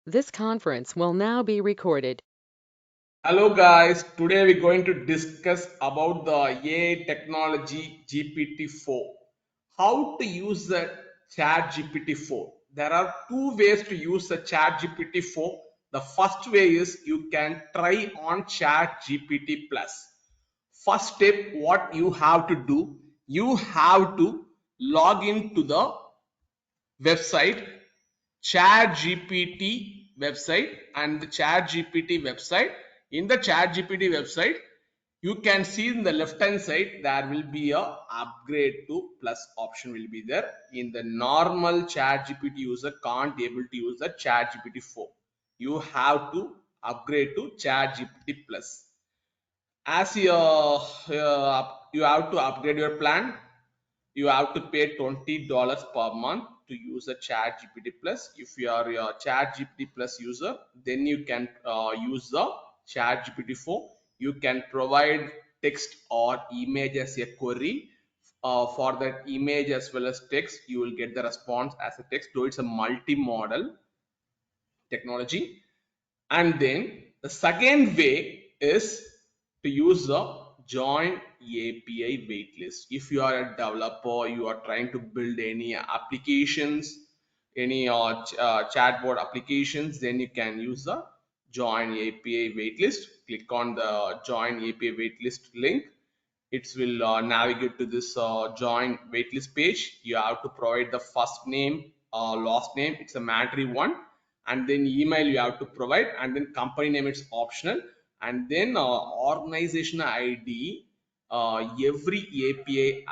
This conference will now be recorded. Hello guys, today we're going to discuss about the AI technology GPT-4. How to use the chat GPT-4. There are two ways to use the chat GPT-4. The first way is you can try on chat GPT plus. First step, what you have to do, you have to log into the website ChatGPT website and the ChatGPT website. In the ChatGPT website, you can see in the left hand side there will be a upgrade to plus option will be there. In the normal ChatGPT user can't able to use the ChatGPT 4. You have to upgrade to ChatGPT plus. As you have to upgrade your plan, you have to pay $20 per month to use a chat gpt plus. If you are a chat gpt plus user, then you can use the chat gpt-4. You can provide text or image as a query. For that image as well as text, you will get the response as a text, though it's a multi-model technology. And then the second way is to use the join API waitlist. If you are a developer, you are trying to build any applications, any chatbot applications, then you can use the join API waitlist. Click on the join API waitlist link. It will navigate to this join waitlist page. You have to provide the first name, last name, it's a mandatory one, and then email you have to provide, and then company name it's optional, and then organization ID. Every API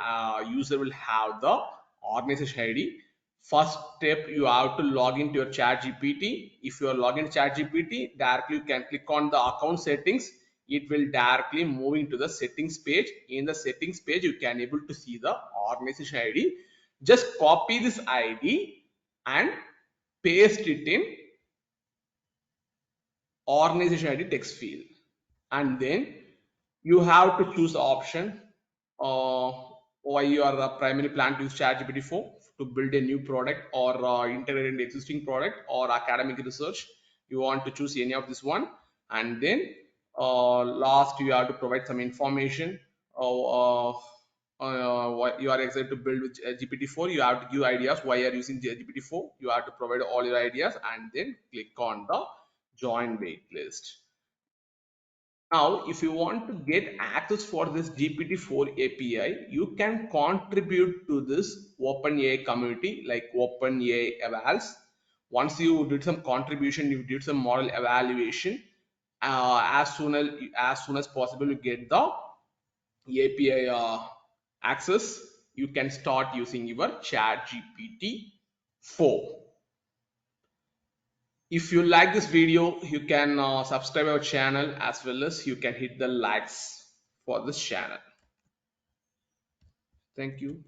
user will have the organization ID. First step, you have to log into your chat gpt. If you are logged into chat gpt, directly you can click on the account settings. It will directly move into the settings page. In the settings page, you can able to see the organization ID. Just copy this ID and paste it in organization ID text field, and then you have to choose the option uh, why you are primary plan to use ChatGPT 4 to build a new product or integrate an existing product or academic research. You want to choose any of this one, and then last you have to provide some information. What you are excited to build with GPT-4, you have to give ideas why you are using GPT-4. You have to provide all your ideas and then click on the join waitlist. Now, if you want to get access for this GPT-4 API, you can contribute to this OpenAI community like OpenAI Evals. Once you did some contribution, you did some model evaluation. As soon as possible, you get the API access. You can start using your Chat GPT-4. If you like this video, you can subscribe our channel as well as you can hit the likes for this channel. Thank you.